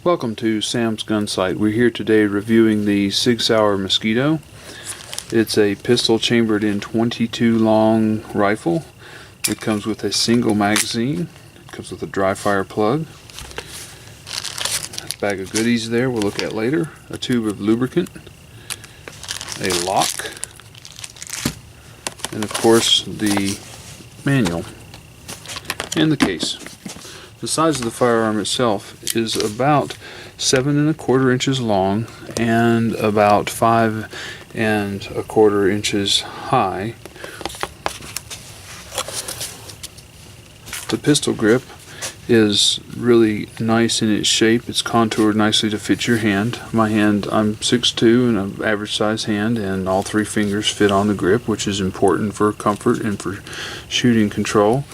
Welcome to Sam's Gun Sight. We're here today reviewing the Sig Sauer Mosquito. It's a pistol chambered in .22 long rifle. It comes with a single magazine. It comes with a dry fire plug. A bag of goodies there we'll look at later. A tube of lubricant. A lock. And of course the manual and the case. The size of the firearm itself is about 7 1/4 inches long and about 5 1/4 inches high. The pistol grip is really nice in its shape. It's contoured nicely to fit your hand. My hand, I'm 6'2" and an average size hand, and all 3 fingers fit on the grip, which is important for comfort and for shooting control.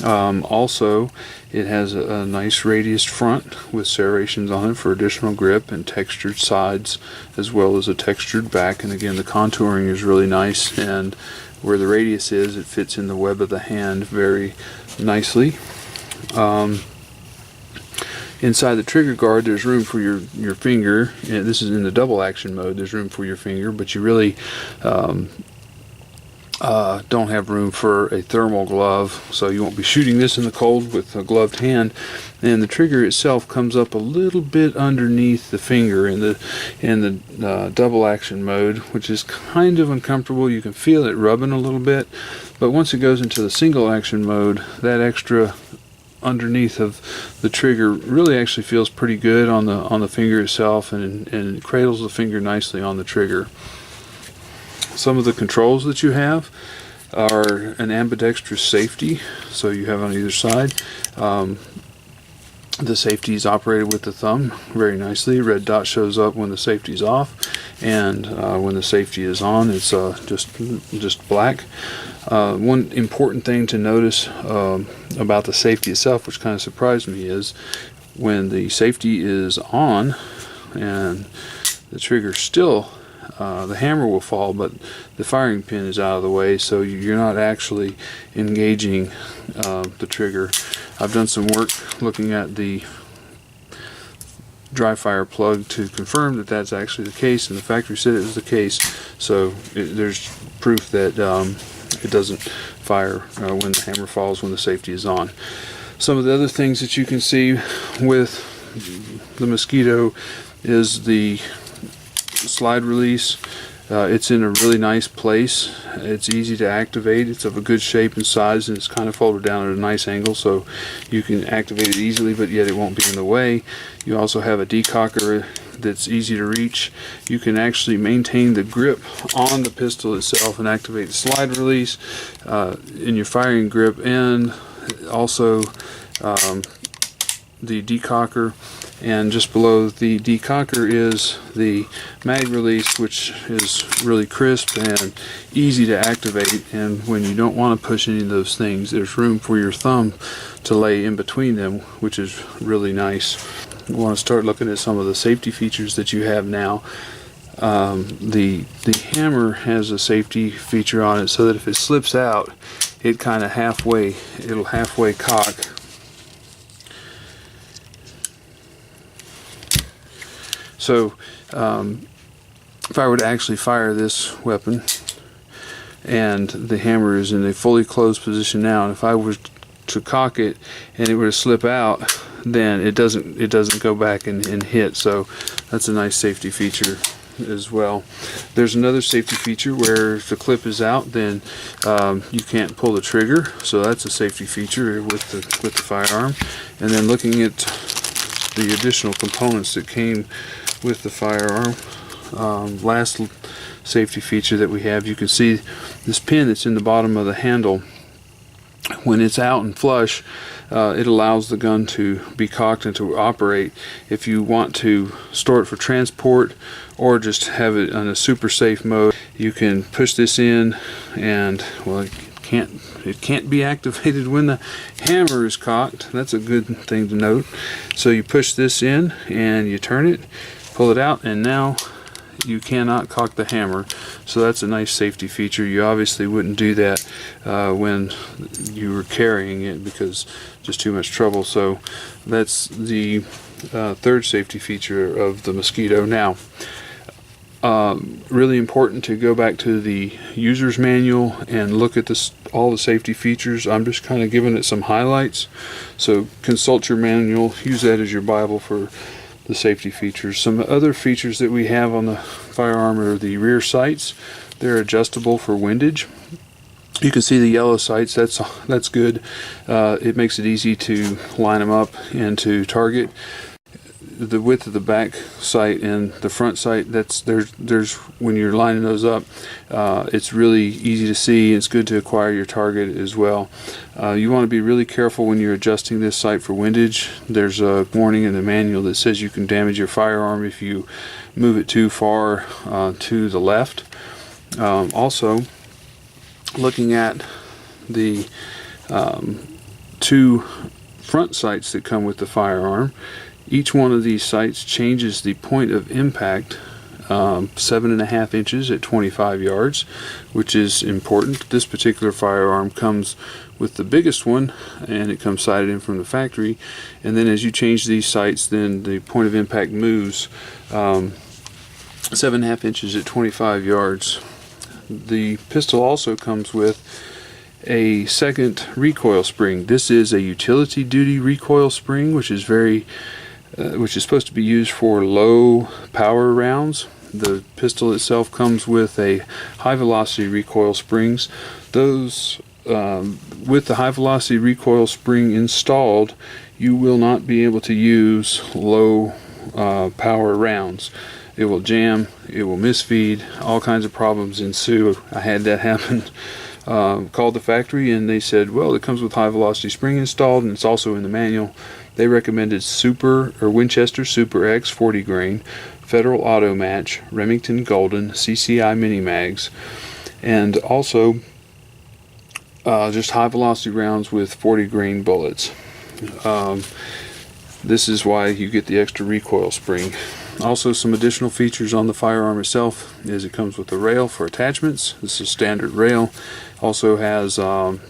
Also, it has a nice radius front with serrations on it for additional grip, and textured sides as well as a textured back. And again, the contouring is really nice, and where the radius is, it fits in the web of the hand very nicely. Inside the trigger guard, there's room for your finger. And this is in the double action mode. There's room for your finger, but you really don't have room for a thermal glove, so you won't be shooting this in the cold with a gloved hand. And the trigger itself comes up a little bit underneath the finger in the double action mode, which is kind of uncomfortable. You can feel it rubbing a little bit, but once it goes into the single action mode, that extra underneath of the trigger really actually feels pretty good on the finger itself, and it cradles the finger nicely on the trigger. Some of the controls that you have are an ambidextrous safety, so you have on either side. The safety is operated with the thumb very nicely. Red dot shows up when the safety is off, and when the safety is on, it's just black. One important thing to notice about the safety itself, which kind of surprised me, is when the safety is on and the trigger still, the hammer will fall, but the firing pin is out of the way, so you're not actually engaging the trigger. I've done some work looking at the dry fire plug to confirm that that's actually the case, and the factory said it was the case, so there's proof that it doesn't fire when the hammer falls when the safety is on. Some of the other things that you can see with the Mosquito is the slide release. It's in a really nice place. It's easy to activate. It's of a good shape and size, and it's kind of folded down at a nice angle, so you can activate it easily, but yet it won't be in the way. You also have a decocker that's easy to reach. You can actually maintain the grip on the pistol itself and activate the slide release in your firing grip, and also the decocker. And just below the decocker is the mag release, which is really crisp and easy to activate. And when you don't want to push any of those things, there's room for your thumb to lay in between them, which is really nice. You want to start looking at some of the safety features that you have now. The hammer has a safety feature on it, so that if it slips out, it kind of it'll halfway cock. So if I were to actually fire this weapon, and the hammer is in a fully closed position now, and if I was to cock it and it were to slip out, then it doesn't go back and hit. So that's a nice safety feature as well. There's another safety feature where if the clip is out, then you can't pull the trigger, so that's a safety feature with the firearm. And then looking at the additional components that came with the firearm, last safety feature that we have, you can see this pin that's in the bottom of the handle. When it's out and flush, it allows the gun to be cocked and to operate. If you want to store it for transport or just have it on a super safe mode, you can push this in, and well, it can't be activated when the hammer is cocked. That's a good thing to note. So you push this in and you turn it, pull it out, and now you cannot cock the hammer. So that's a nice safety feature. You obviously wouldn't do that when you were carrying it, because just too much trouble. So that's the third safety feature of the Mosquito. Now, really important to go back to the user's manual and look at all the safety features. I'm just kind of giving it some highlights. So consult your manual, use that as your Bible for the safety features. Some other features that we have on the firearm are the rear sights. They're adjustable for windage. You can see the yellow sights. That's good. It makes it easy to line them up and to target. The width of the back sight and the front sight, there's when you're lining those up, it's really easy to see. It's good to acquire your target as well. You want to be really careful when you're adjusting this sight for windage. There's a warning in the manual that says you can damage your firearm if you move it too far to the left. Also, looking at the two front sights that come with the firearm, each one of these sights changes the point of impact 7.5 inches at 25 yards, which is important. This particular firearm comes with the biggest one, and it comes sighted in from the factory. And then as you change these sights, then the point of impact moves 7.5 inches at 25 yards. The pistol also comes with a second recoil spring. This is a utility duty recoil spring, which is supposed to be used for low power rounds. The pistol itself comes with a high velocity recoil springs. Those with the high velocity recoil spring installed, you will not be able to use low power rounds. It will jam, it will misfeed, all kinds of problems ensue. I had that happen. Called the factory and they said, well, it comes with high velocity spring installed and it's also in the manual. They recommended Winchester Super X 40 grain, Federal Auto Match, Remington Golden, CCI Mini Mags, and also just high velocity rounds with 40 grain bullets. This is why you get the extra recoil spring. Also, some additional features on the firearm itself is it comes with a rail for attachments. This is a standard rail. Also has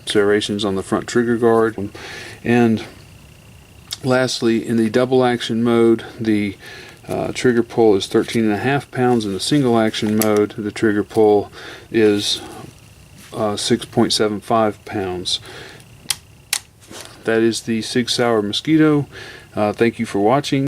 serrations on the front trigger guard. And lastly, in the double action mode, the trigger pull is 13.5 pounds. In the single action mode, the trigger pull is 6.75 pounds. That is the Sig Sauer Mosquito. Thank you for watching.